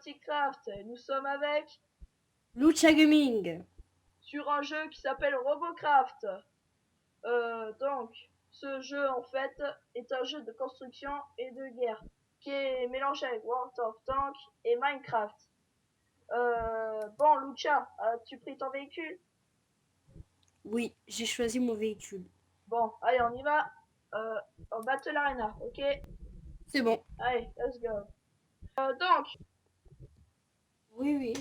Partycraft. Nous sommes avec Lucha Gaming. sur un jeu qui s'appelle Robocraft. Donc, ce jeu en fait est un jeu de construction et de guerre qui est mélangé avec World of Tanks et Minecraft. Bon, Lucha, as-tu pris ton véhicule? Oui, j'ai choisi mon véhicule. Bon, allez, on y va. En Battle Arena, ok? C'est bon. Allez, let's go. Donc, Oui, oui.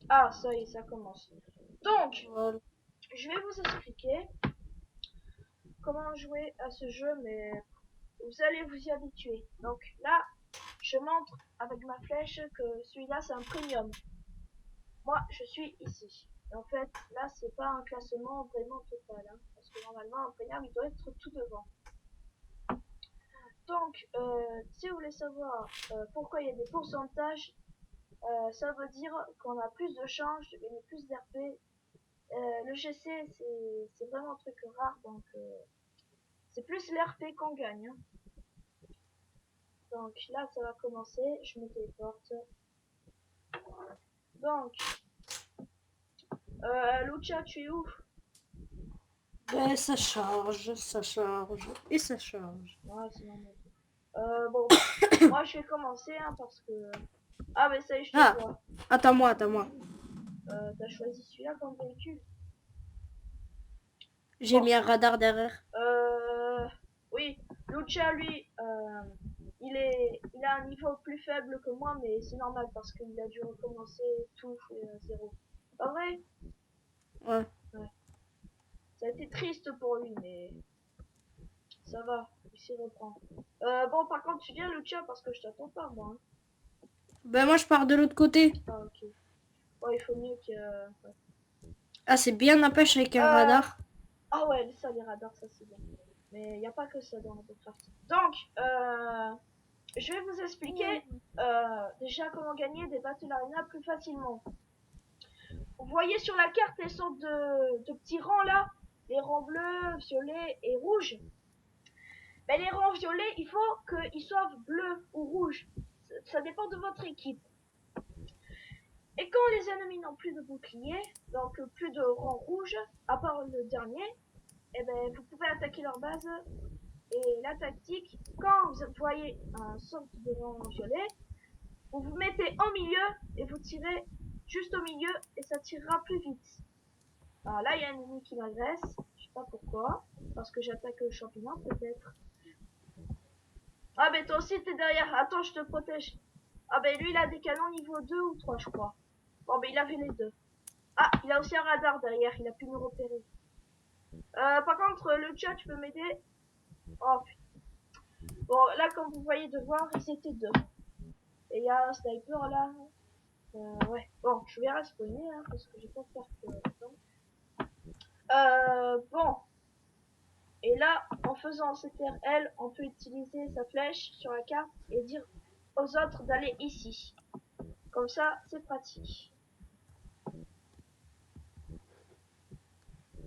ah, ça y est, ça commence. Donc, Voilà. je vais vous expliquer comment jouer à ce jeu, mais vous allez vous y habituer. Donc là, je montre avec ma flèche que celui-là c'est un premium. Moi, je suis ici. Et en fait, là, c'est pas un classement vraiment total, hein, parce que normalement, un premium, il doit être tout devant. Donc, si vous voulez savoir pourquoi il y a des pourcentages, ça veut dire qu'on a plus de chances de gagner plus d'RP. Le GC, c'est vraiment un truc rare, donc c'est plus l'RP qu'on gagne. Hein. Donc là, ça va commencer. Je me téléporte. Donc, Lucha, tu es où? Ben, ça charge et ça charge. Ouais, c'est normal. Bon, moi je vais commencer hein, parce que. Ah, mais ça y est, je te Ah, vois. attends-moi. T'as choisi celui-là comme véhicule? J'ai Bon, mis un radar derrière. oui, Lucha, lui, il a un niveau plus faible que moi, mais c'est normal parce qu'il a dû recommencer tout à zéro. Pas vrai? Ouais. Ouais. Ça a été triste pour lui, mais ça va, il s'y reprend. Bon, par contre, tu viens, Lucha, parce que je t'attends pas, moi. Hein. Ben, moi, je pars de l'autre côté. Ah, ok. Ouais, il faut mieux que. Ouais. Ah, c'est bien la pêche avec un Euh, radar. Ah ouais, ça, les radars, ça c'est bien. Mais il n'y a pas que ça dans Robocraft. Donc, je vais vous expliquer déjà comment gagner des Battle Arena plus facilement. Vous voyez sur la carte les sortes de petits rangs là, les rangs bleus, violets et rouges. Ben, les rangs violets, il faut qu'ils soient bleus ou rouges. Ça dépend de votre équipe. Et quand les ennemis n'ont plus de bouclier, donc plus de rangs rouges, à part le dernier, eh ben, vous pouvez attaquer leur base. Et la tactique, quand vous voyez un sorte de rang violet, vous vous mettez au milieu et vous tirez juste au milieu et ça tirera plus vite. Alors là, il y a un ennemi qui m'agresse. Je sais pas pourquoi. Parce que j'attaque le champignon, peut-être. Ah, ben toi aussi, t'es derrière. Attends, je te protège. Ah, ben lui, il a des canons niveau 2 ou 3, je crois. Bon, ben il avait les deux. Ah, il a aussi un radar derrière. Il a pu nous repérer. Par contre, le chat, tu peux m'aider? Oh, putain. Bon, là, comme vous voyez devant, ils étaient deux. Et il y a un sniper là. Ouais. Bon, je vais respawner hein, parce que j'ai pas de carte. Bon. Et là, en faisant CTRL, on peut utiliser sa flèche sur la carte et dire aux autres d'aller ici. Comme ça, c'est pratique.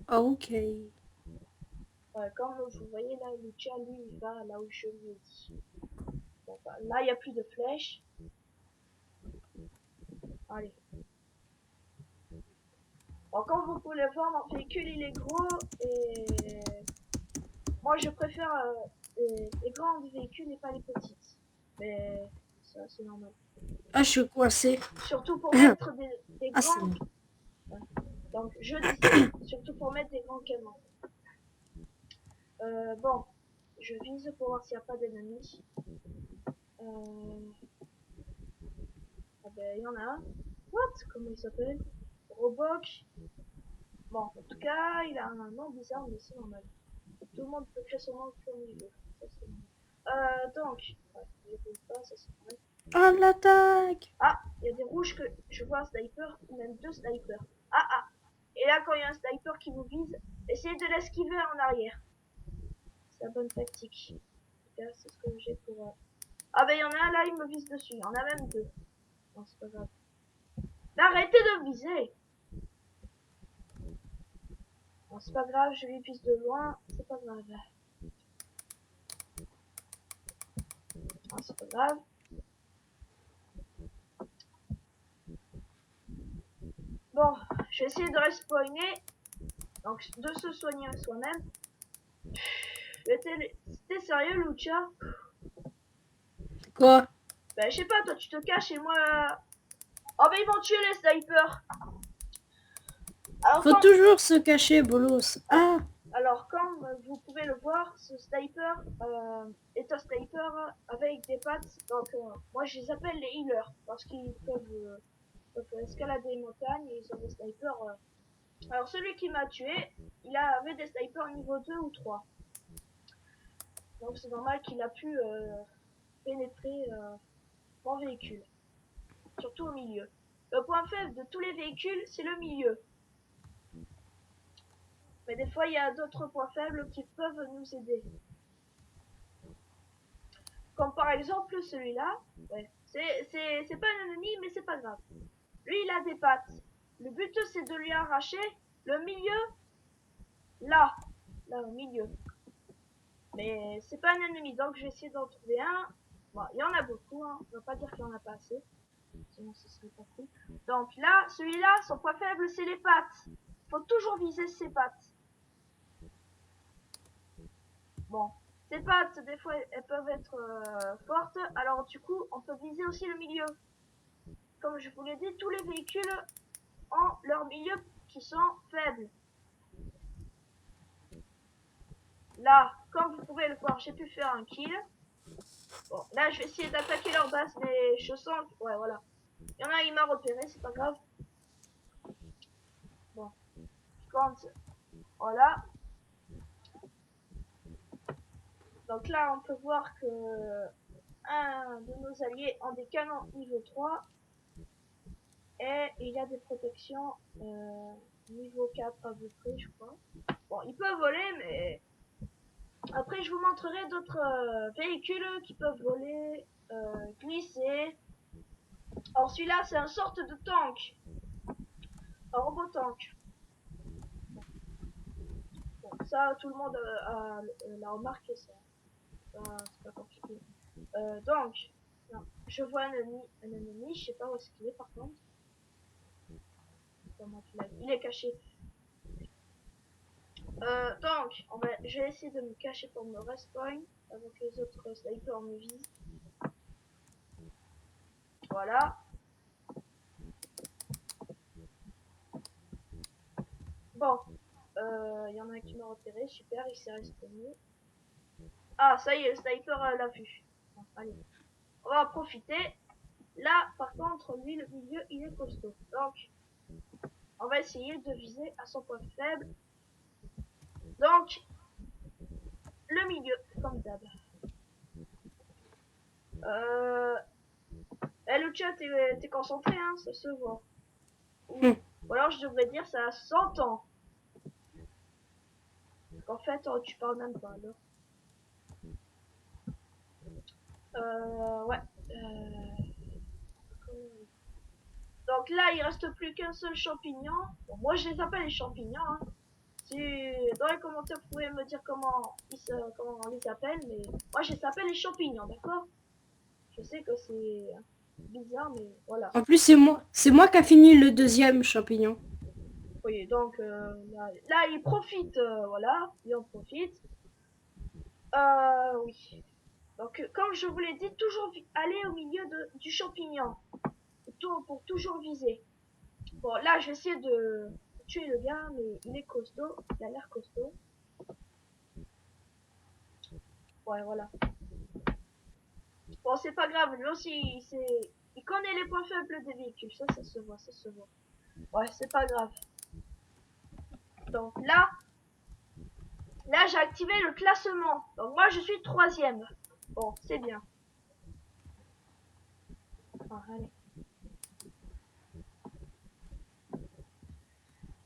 Ah, ok. Comme vous voyez là, Lucha, lui, il va là où je lui ai dit. Bon, bah, là, il n'y a plus de flèches. Allez. Bon, comme vous pouvez le voir, mon véhicule, il est gros et moi, je préfère les grands véhicules et pas les petites. Mais ça, c'est normal. Ah, je suis coincé. Surtout pour mettre des Ah, c'est grands... bon. Donc, je disais, surtout pour mettre des grands canons. Bon, je vise pour voir s'il n'y a pas d'ennemis. Ah ben, il y en a un. What? Comment il s'appelle? Roboc. Bon, en tout cas, il a un nom bizarre, mais c'est normal. Tout le monde peut créer son nom comme il veut. Ça, c'est normal. Donc, ouais, je ne pas, ça c'est normal. Ah, l'attaque. Ah, il y a des rouges que je vois un sniper, ou même deux snipers. Ah, ah. Et là, quand il y a un sniper qui vous vise, essayez de l'esquiver en arrière. C'est la bonne tactique. En tout cas, c'est ce que j'ai pour... Ah ben, il y en a un là, il me vise dessus. Il y en a même deux. Non, c'est pas grave. Mais arrêtez de viser. Bon, c'est pas grave, je lui vise de loin. C'est pas grave. Ah, c'est pas grave. Bon, je vais essayer de respawner. Donc, de se soigner soi-même. T'es sérieux, Lucia? Quoi? Ben, je sais pas, toi, tu te caches et moi... Oh, mais ils vont tuer les snipers. Alors, Faut toujours se cacher, bolos. Ah! Alors, comme vous pouvez le voir, ce sniper est un sniper avec des pattes. Donc, moi, je les appelle les healers parce qu'ils peuvent escalader les montagnes et ils ont des snipers. Alors, celui qui m'a tué, il avait des snipers niveau 2 ou 3. Donc, c'est normal qu'il a pu pénétrer mon véhicule, surtout au milieu. Le point faible de tous les véhicules, c'est le milieu. Mais des fois, il y a d'autres points faibles qui peuvent nous aider. Comme par exemple celui-là. Ouais. C'est pas un ennemi, mais c'est pas grave. Lui, il a des pattes. Le but, c'est de lui arracher le milieu. Là. Là, au milieu. Mais c'est pas un ennemi, donc je vais essayer d'en trouver un. Bon, il y en a beaucoup, hein. On va pas dire qu'il y en a pas assez. Sinon, ce serait pas cool. Donc là, celui-là, son point faible, c'est les pattes. Faut toujours viser ses pattes. Bon. Ces pattes, des fois, elles peuvent être fortes. Alors, du coup, on peut viser aussi le milieu. Comme je vous l'ai dit, tous les véhicules ont leur milieu qui sont faibles. Là, comme vous pouvez le voir, j'ai pu faire un kill. Bon, là, je vais essayer d'attaquer leur base, mais je sens... Ouais, voilà. Il y en a, il m'a repéré, c'est pas grave. Bon. Quand... Voilà. Donc là, on peut voir que un de nos alliés ont des canons niveau 3. Et il y a des protections niveau 4 à peu près, je crois. Bon, il peut voler, mais... Après, je vous montrerai d'autres véhicules qui peuvent voler, glisser. Alors, celui-là, c'est une sorte de tank. Un robot tank. Bon, ça, tout le monde l'a remarqué, ça. C'est pas compliqué. Donc, non, je vois un ennemi, je sais pas où est-ce qu'il est par contre. Il est caché. Donc, je vais essayer de me cacher pour me respawn avant que les autres snipers me visent. Voilà. Bon, il y en a un qui m'a repéré, super, il s'est respawné. Ah, ça y est, le sniper l'a vu. Bon, allez, on va en profiter. Là, par contre, lui, le milieu, il est costaud. Donc, on va essayer de viser à son point faible. Donc, le milieu, comme d'hab. Le chat, t'es concentré, hein, ça se voit. Ou alors, je devrais dire, ça s'entend. En fait, tu parles même pas, alors. Ouais. Donc là, il reste plus qu'un seul champignon. Bon, moi, je les appelle les champignons. Hein. Si, dans les commentaires, vous pouvez me dire comment on les appelle, mais moi, je les appelle les champignons, d'accord? Je sais que c'est bizarre, mais voilà. En plus, c'est moi qui a fini le deuxième champignon. Oui, donc là, il profite, voilà, il en profite. Oui. Donc, comme je vous l'ai dit, toujours aller au milieu du champignon. Pour toujours viser. Bon, là, je vais essayer de tuer le gars, mais il est costaud. Il a l'air costaud. Ouais, voilà. Bon, c'est pas grave. Lui aussi, il connaît les points faibles des véhicules. Ça se voit, ça se voit. Ouais, c'est pas grave. Donc là, j'ai activé le classement. Donc moi, je suis 3e. Bon, c'est bien. Ah, allez.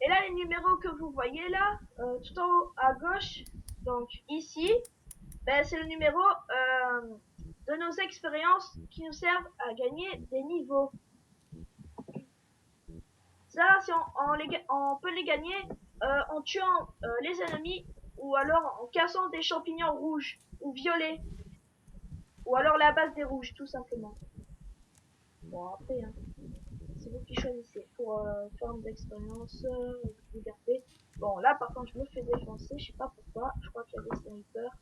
Et là, les numéros que vous voyez là, tout en haut à gauche, donc ici, ben, c'est le numéro de nos expériences qui nous servent à gagner des niveaux. Ça, si on peut les gagner en tuant les ennemis ou alors en cassant des champignons rouges ou violets. Ou alors la base des rouges, tout simplement. Bon, après, hein, c'est vous qui choisissez. Pour forme d'expérience, vous gardez. Bon, là, par contre, je me fais défoncer. Je sais pas pourquoi. Je crois qu'il y a des snipers.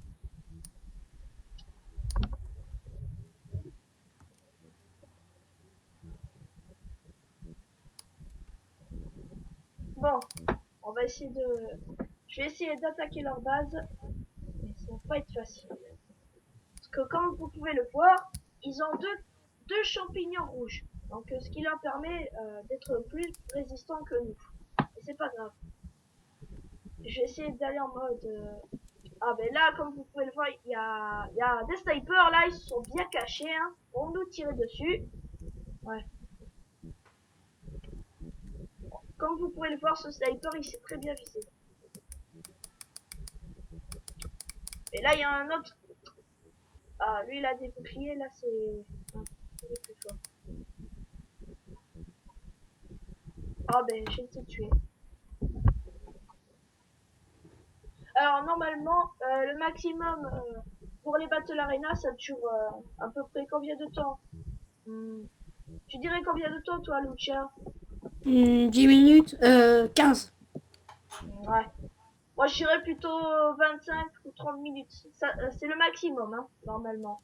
Bon, on va essayer de... Je vais essayer d'attaquer leur base. Mais ça va pas être facile. Parce que comme vous pouvez le voir, ils ont deux champignons rouges. Donc ce qui leur permet d'être plus résistants que nous. Et c'est pas grave. Je vais essayer d'aller en mode... Ah ben là, comme vous pouvez le voir, il y a des snipers là, ils se sont bien cachés hein, pour nous tirer dessus. Ouais. Comme vous pouvez le voir, ce sniper, il s'est très bien visé. Et là, il y a un autre. Ah, lui, il a des boucliers, là, c'est... il est plus fort. Ah ben, j'ai été tué. Alors, normalement, le maximum pour les Battle Arena, ça dure à peu près combien de temps? Tu dirais combien de temps, toi, Lucia? 10 minutes, 15. Ouais. Moi, je dirais plutôt 25 ou 30 minutes. Ça, c'est le maximum, hein, normalement.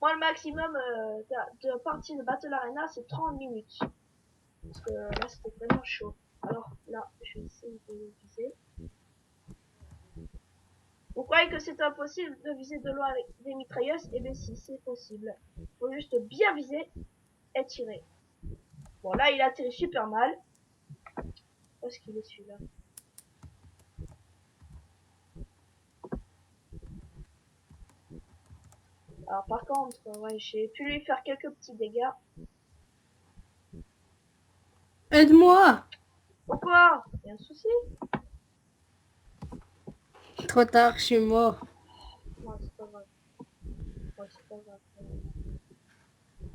Moi, le maximum de partie de Battle Arena, c'est 30 minutes. Parce que là, c'était vraiment chaud. Alors là, je vais essayer de viser. Vous croyez que c'est impossible de viser de loin avec des mitrailleuses? Eh bien si, c'est possible. Faut juste bien viser et tirer. Bon, là, il a tiré super mal. Où est-ce qu'il est celui-là? Alors par contre, ouais, j'ai pu lui faire quelques petits dégâts. Aide-moi! Pourquoi? Il y a un souci? Trop tard, je suis mort. Non, c'est pas grave. Ouais, c'est pas grave.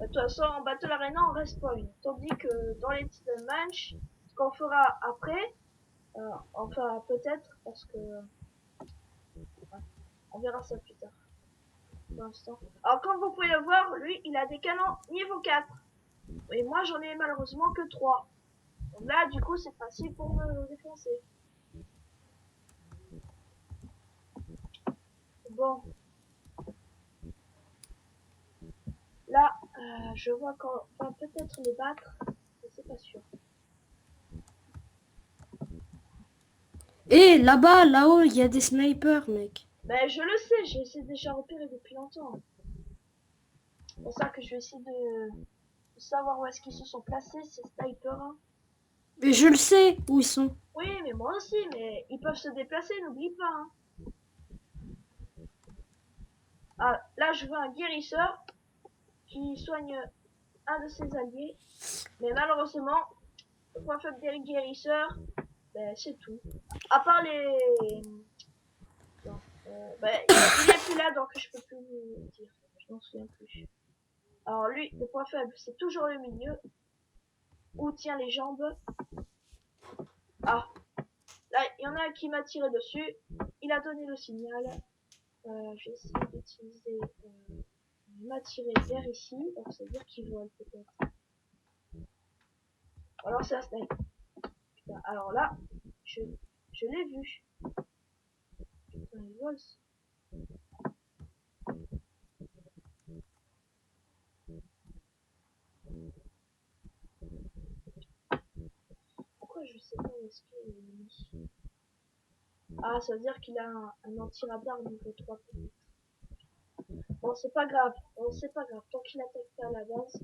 De toute façon, en Battle Arena, on respawn. Tandis que dans les titres match, ce qu'on fera après, enfin peut-être, parce que ouais, on verra ça plus tard. Pour l'instant. Alors comme vous pouvez le voir, lui, il a des canons niveau 4. Et moi, j'en ai malheureusement que 3. Donc là, du coup, c'est facile pour me défoncer. Bon. Là, je vois qu'on va peut-être les battre. Mais c'est pas sûr. Et là-bas, là-haut, il y a des snipers, mec. Ben, je le sais, j'ai déjà repéré depuis longtemps. C'est pour ça que je vais essayer de savoir où est-ce qu'ils se sont placés, ces snipers. Hein. Mais je le sais où ils sont. Oui, mais moi aussi, mais ils peuvent se déplacer, n'oublie pas. Hein. Ah, là, je vois un guérisseur qui soigne un de ses alliés. Mais malheureusement, le point faible des guérisseurs, ben, c'est tout. À part les... Non, ben, il est plus là, donc je peux plus vous dire. Je m'en souviens plus. Alors lui, le point faible, c'est toujours le milieu. Où tient les jambes. Ah, là, il y en a un qui m'a tiré dessus. Il a donné le signal. Je vais essayer d'utiliser... il m'a tiré vers ici. Donc ça veut dire qu'il vole peut-être. Alors c'est un snipe. Putain, alors là, je l'ai vu. Putain, il vole. Pourquoi je sais pas où est-ce qu'il est mis. Ah, ça veut dire qu'il a un anti-radar niveau 3 peut-être. Bon, c'est pas grave. Bon, c'est pas grave. Tant qu'il attaque pas à la base.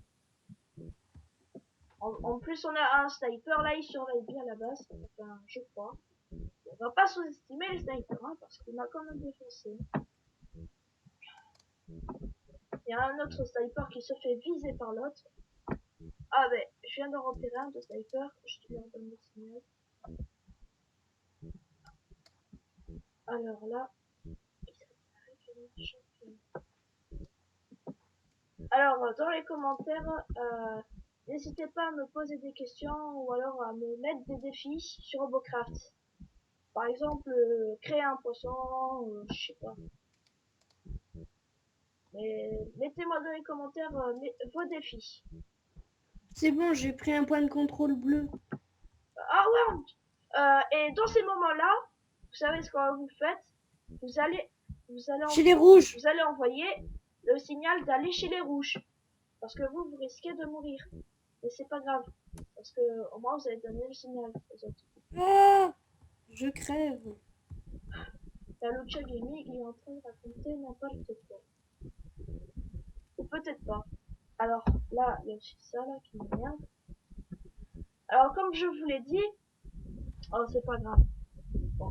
En plus, on a un sniper. Là, il surveille bien la base. Enfin, je crois. On va pas sous-estimer les snipers, hein, parce qu'il m'a quand même défoncé. Il y a un autre sniper qui se fait viser par l'autre. Ah ben, je viens de repérer un de sniper. Je te leur donne le signal. Alors là, alors dans les commentaires, n'hésitez pas à me poser des questions ou alors à me mettre des défis sur Robocraft. Par exemple, créer un poisson, je sais pas. Mais mettez-moi dans les commentaires vos défis. C'est bon, j'ai pris un point de contrôle bleu. Ah ouais. Et dans ces moments-là, vous savez ce que vous faites? Vous allez Chez les rouges. vous allez envoyer le signal d'aller chez les rouges, parce que vous risquez de mourir. Mais c'est pas grave, parce que au moins vous avez donné le signal aux autres. Ah, je crève. La Lucha Gaming, il est en train de raconter n'importe quoi. Ou peut-être pas. Alors là, il y a aussi ça là qui m'énerve. Alors comme je vous l'ai dit, oh c'est pas grave. Bon.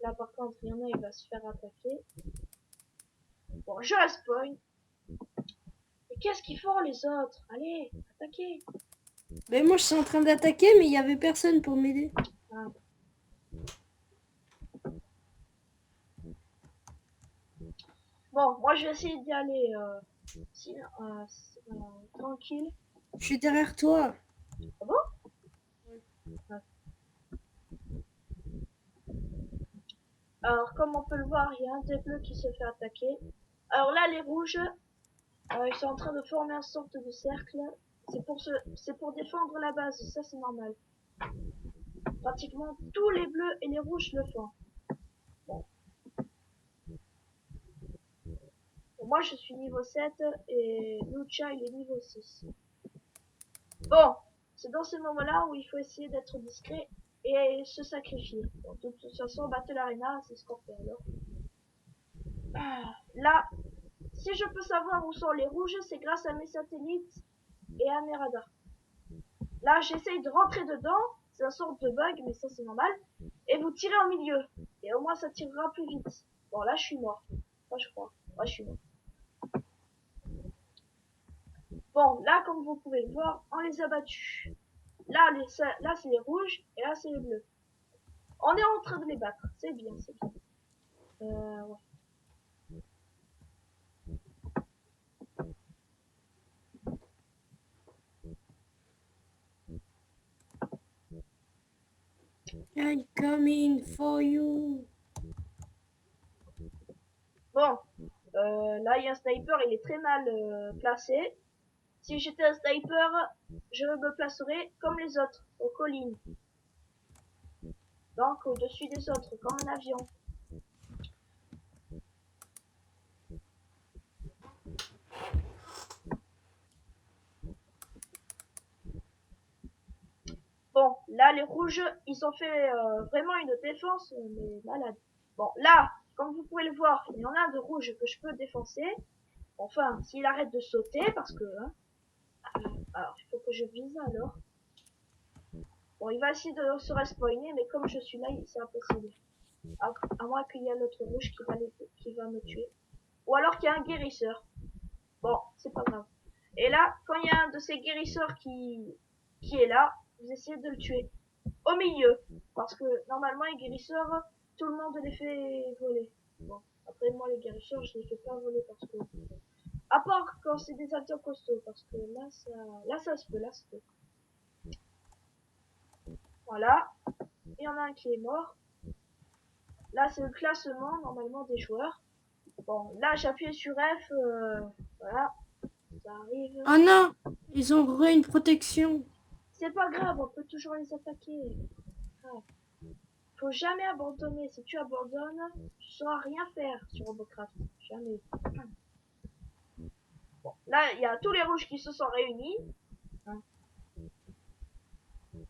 Là par contre, il y en a, il va se faire attaquer. Bon, je respawn. Mais qu'est-ce qu'ils font les autres? Allez, attaquez. Ben moi je suis en train d'attaquer mais il y avait personne pour m'aider. Ah. Bon, moi je vais essayer d'y aller tranquille. Je suis derrière toi. Ah bon? Ouais. Alors comme on peut le voir, il y a un des bleus qui se fait attaquer. Alors là les rouges, ils sont en train de former une sorte de cercle. C'est pour défendre la base, ça c'est normal. Pratiquement tous les bleus et les rouges le font. Bon. Bon, moi je suis niveau 7 et Lucha il est niveau 6. Bon, c'est dans ces moments-là où il faut essayer d'être discret et se sacrifier. Bon, de toute façon, Battle Arena, c'est ce qu'on fait alors. Là, si je peux savoir où sont les rouges, c'est grâce à mes satellites et à mes radars. Là, j'essaye de rentrer dedans, c'est une sorte de bug, mais ça c'est normal. Et vous tirez au milieu, et au moins ça tirera plus vite. Bon, là je suis mort. Enfin, je crois. Ouais, je suis mort. Bon, là, comme vous pouvez le voir, on les a battus. Là, là c'est les rouges, et là c'est les bleus. On est en train de les battre, c'est bien, c'est bien. Ouais. I'm coming for you. Bon, là il y a un sniper, il est très mal placé. Si j'étais un sniper, je me placerais comme les autres, aux collines. Donc au-dessus des autres, comme un avion. Bon, là les rouges, ils ont fait vraiment une défense, mais malade. Bon, là, comme vous pouvez le voir, il y en a un de rouge que je peux défoncer. Enfin, s'il arrête de sauter, parce que... Hein, alors, il faut que je vise alors. Bon, il va essayer de se respawner, mais comme je suis là, c'est impossible. À moins qu'il y ait l'autre rouge qui va me tuer. Ou alors qu'il y a un guérisseur. Bon, c'est pas grave. Et là, quand il y a un de ces guérisseurs qui est là, vous essayez de le tuer. Au milieu. Parce que normalement, les guérisseurs, tout le monde les fait voler. Bon, après moi, les guérisseurs, je les fais pas voler parce que... À part quand c'est des avions costauds, parce que là ça se peut, là ça se peut. Voilà. Il y en a un qui est mort. Là, c'est le classement, normalement, des joueurs. Bon, là, j'appuie sur F, voilà. Ça arrive. Oh non, ils ont une protection. C'est pas grave, on peut toujours les attaquer. Ah. Faut jamais abandonner. Si tu abandonnes, tu sauras rien faire sur Robocraft. Jamais. Bon, là, il y a tous les rouges qui se sont réunis. Hein.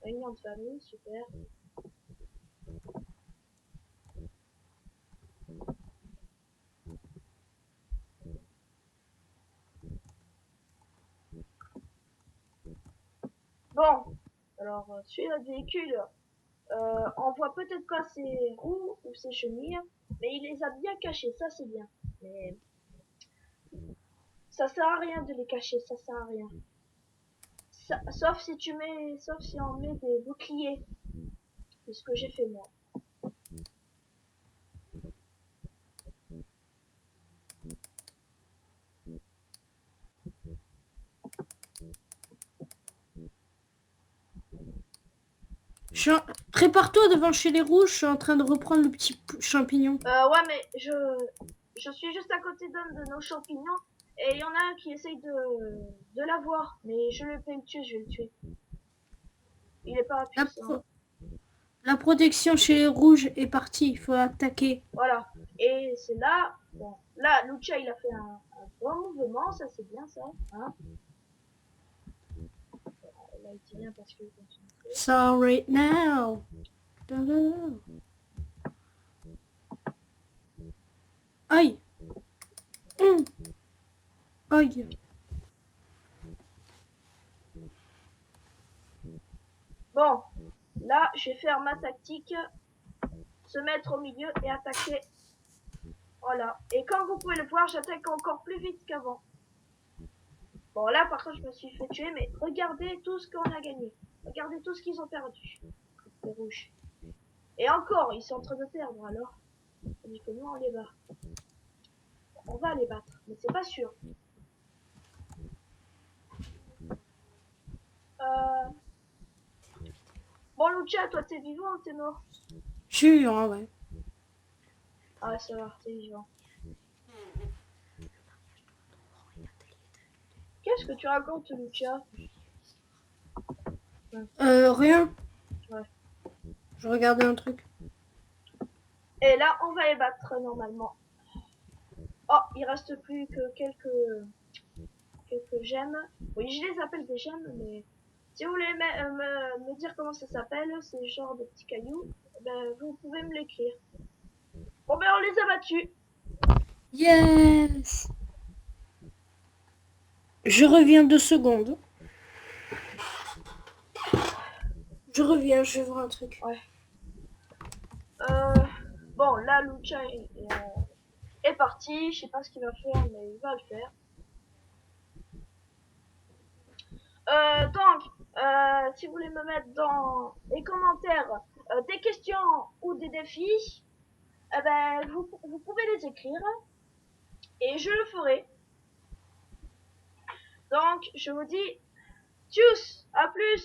Réunion de famille, super. Bon, alors, sur notre véhicule, on voit peut-être pas ses roues ou ses chenilles, mais il les a bien cachés, ça c'est bien. Mais ça sert à rien de les cacher, ça sert à rien. Sauf si on met des boucliers. C'est ce que j'ai fait moi. Prépare-toi devant chez les rouges, je suis en train de reprendre le petit champignon. Ouais, mais je suis juste à côté d'un de nos champignons et il y en a un qui essaye de l'avoir, mais je ne vais pas le tuer, je vais le tuer. Il est pas La, puissant. pro- la protection chez les rouges est partie. Il faut attaquer. Voilà. Et c'est là, bon, là, Lucha, il a fait un bon mouvement, ça c'est bien ça. Hein. Là, il dit rien parce que Sorry now. Da-da-da. Aïe. Hum. Aïe. bon, là, je vais faire ma tactique, se mettre au milieu et attaquer. Voilà. Et comme vous pouvez le voir, j'attaque encore plus vite qu'avant. Bon, là, par contre, je me suis fait tuer, mais regardez tout ce qu'on a gagné. Regardez tout ce qu'ils ont perdu. Les rouges. Et encore, ils sont en train de perdre, alors. Tandis que nous, on les bat. On va les battre, mais c'est pas sûr. Bon, Lucia, toi, t'es vivant ou t'es mort? Je suis hein, ouais. Ah, ça va, t'es vivant. Qu'est-ce que tu racontes, Lucia? Rien. Ouais. Je regardais un truc. Et là, on va les battre, normalement. Oh, il reste plus que quelques gemmes. Oui, je les appelle des gemmes, mais si vous voulez me dire comment ça s'appelle, ces genres de petits cailloux, ben, vous pouvez me l'écrire. Bon, ben, on les a battus. Yes. Je reviens 2 secondes. Je reviens, je vais voir un truc. Ouais. Bon, là, Lucha est parti. Je sais pas ce qu'il va faire, mais il va le faire. Donc, si vous voulez me mettre dans les commentaires des questions ou des défis, eh ben, vous pouvez les écrire et je le ferai. Donc, je vous dis tchuss, à plus.